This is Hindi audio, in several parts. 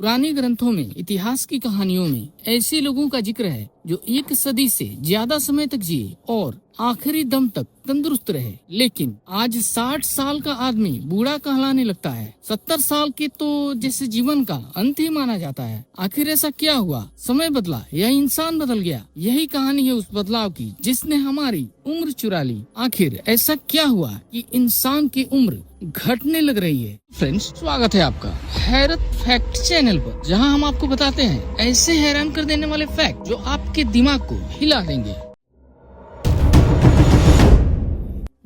पुराने ग्रंथों में, इतिहास की कहानियों में ऐसे लोगों का जिक्र है जो 1 सदी से ज्यादा समय तक जिए और आखिरी दम तक तंदुरुस्त रहे। लेकिन आज 60 साल का आदमी बूढ़ा कहलाने लगता है। 70 साल के तो जैसे जीवन का अंत ही माना जाता है। आखिर ऐसा क्या हुआ? समय बदला या इंसान बदल गया? यही कहानी है उस बदलाव की जिसने हमारी उम्र चुरा ली। आखिर ऐसा क्या हुआ कि इंसान की उम्र घटने लग रही है? फ्रेंड्स, स्वागत है आपका हैरत फैक्ट चैनल पर, जहां हम आपको बताते हैं ऐसे हैरान कर देने वाले फैक्ट जो आपके दिमाग को हिला देंगे।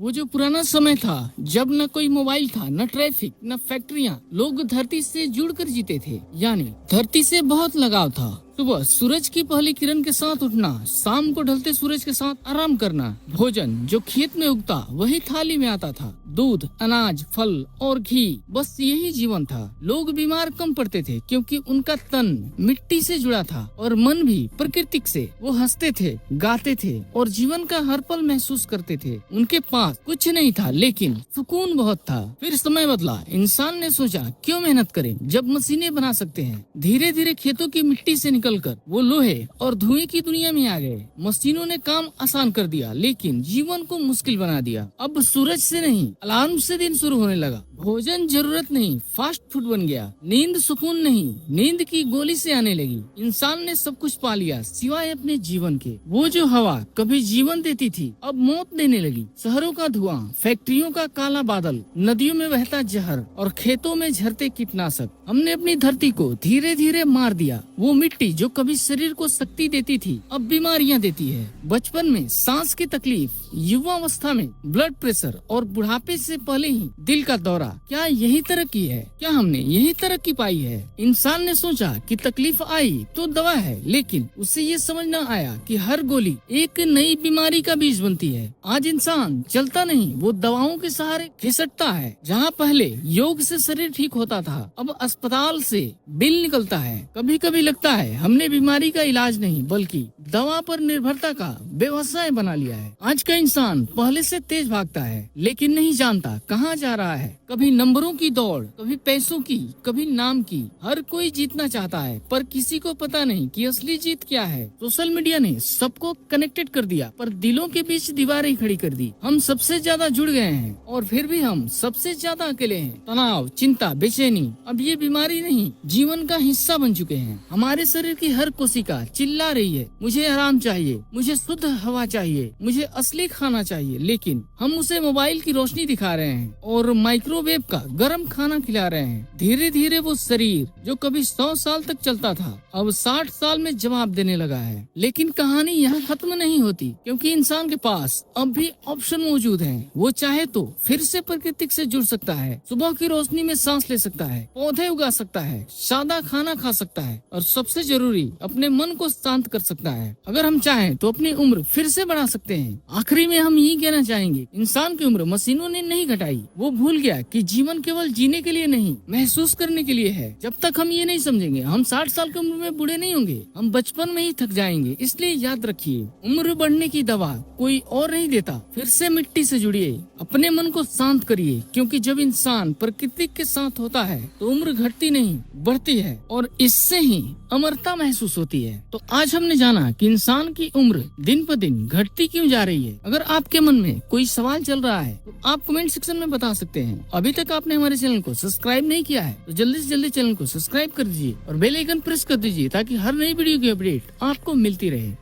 वो जो पुराना समय था जब न कोई मोबाइल था, न ट्रैफिक, न फैक्ट्रियां, लोग धरती से जुड़कर जीते थे, यानी धरती से बहुत लगाव था। सुबह सूरज की पहली किरण के साथ उठना, शाम को ढलते सूरज के साथ आराम करना, भोजन जो खेत में उगता वही थाली में आता था, दूध, अनाज, फल और घी, बस यही जीवन था। लोग बीमार कम पड़ते थे क्योंकि उनका तन मिट्टी से जुड़ा था और मन भी प्रकृति से। वो हंसते थे, गाते थे और जीवन का हर पल महसूस करते थे। उनके पास कुछ नहीं था लेकिन सुकून बहुत था। फिर समय बदला, इंसान ने सोचा क्यों मेहनत करें जब मशीनें बना सकते हैं। धीरे धीरे खेतों की मिट्टी से निकलकर वो लोहे और धुएं की दुनिया में आ गए। मशीनों ने काम आसान कर दिया लेकिन जीवन को मुश्किल बना दिया। अब सूरज से नहीं, अलार्म से दिन शुरू होने लगा। भोजन जरूरत नहीं, फास्ट फूड बन गया। नींद सुकून नहीं, नींद की गोली से आने लगी। इंसान ने सब कुछ पा लिया सिवाय अपने जीवन के। वो जो हवा कभी जीवन देती थी अब मौत देने लगी। शहरों का धुआं, फैक्ट्रियों का काला बादल, नदियों में बहता जहर और खेतों में झरते कीटनाशक, हमने अपनी धरती को धीरे धीरे मार दिया। वो मिट्टी जो कभी शरीर को शक्ति देती थी अब बीमारियां देती है। बचपन में सांस की तकलीफ, युवावस्था में ब्लड प्रेशर और बुढ़ापे से पहले ही दिल का दौरा। क्या यही तरक्की है? क्या हमने यही तरक्की पाई है? इंसान ने सोचा कि तकलीफ आई तो दवा है, लेकिन उसे ये समझ न आया कि हर गोली एक नई बीमारी का बीज बनती है। आज इंसान चलता नहीं, वो दवाओं के सहारे घिसटता है। जहाँ पहले योग से शरीर ठीक होता था अब अस्पताल से बिल निकलता है। कभी कभी लगता है हमने बीमारी का इलाज नहीं बल्कि दवा पर निर्भरता का व्यवसाय बना लिया है। आज का इंसान पहले से तेज भागता है लेकिन नहीं जानता कहाँ जा रहा है। कभी नंबरों की दौड़, कभी पैसों की, कभी नाम की। हर कोई जीतना चाहता है पर किसी को पता नहीं कि असली जीत क्या है। सोशल मीडिया ने सबको कनेक्टेड कर दिया पर दिलों के बीच दीवारें खड़ी कर दी। हम सबसे ज्यादा जुड़ गए हैं और फिर भी हम सबसे ज्यादा अकेले हैं। तनाव, चिंता, बेचैनी अब ये बीमारी नहीं, जीवन का हिस्सा बन चुके हैं। हमारे शरीर की हर कोशिका चिल्ला रही है, मुझे आराम चाहिए, मुझे शुद्ध हवा चाहिए, मुझे असली खाना चाहिए। लेकिन हम उसे मोबाइल की रोशनी दिखा रहे हैं और माइक्रोवेव का गर्म खाना खिला रहे हैं। धीरे धीरे वो शरीर जो कभी 100 साल तक चलता था अब 60 साल में जवाब देने लगा है। लेकिन कहानी यहाँ खत्म नहीं होती क्योंकि इंसान के पास अब भी ऑप्शन मौजूद है। वो चाहे तो फिर से प्रकृति से जुड़ सकता है, सुबह की रोशनी में सांस ले सकता है, पौधे उगा सकता है, सादा खाना खा सकता है और सबसे जरूरी अपने मन को शांत कर सकता है। अगर हम चाहें तो अपनी उम्र फिर से बढ़ा सकते हैं। आखिरी में हम यही कहना चाहेंगे, इंसान की उम्र मशीनों ने नहीं घटाई। वो भूल गया कि जीवन केवल जीने के लिए नहीं, महसूस करने के लिए है। जब तक हम ये नहीं समझेंगे हम 60 साल की उम्र में बूढ़े नहीं होंगे, हम बचपन में ही थक जाएंगे। इसलिए याद रखिए, उम्र बढ़ने की दवा कोई और नहीं देता। फिर से मिट्टी से जुड़िए, अपने मन को शांत करिए, क्योंकि जब इंसान प्रकृति के साथ होता है तो उम्र घटती नहीं बढ़ती है और इससे ही अमरता महसूस होती है। तो आज हमने जाना कि इंसान की उम्र दिन पर दिन घटती क्यों जा रही है। अगर आपके मन में कोई सवाल चल रहा है तो आप कमेंट सेक्शन में बता सकते हैं। अभी तक आपने हमारे चैनल को सब्सक्राइब नहीं किया है तो जल्दी से जल्दी चैनल को सब्सक्राइब कर दीजिए और बेल आइकन प्रेस कर दीजिए ताकि हर नई वीडियो की अपडेट आपको मिलती रहे।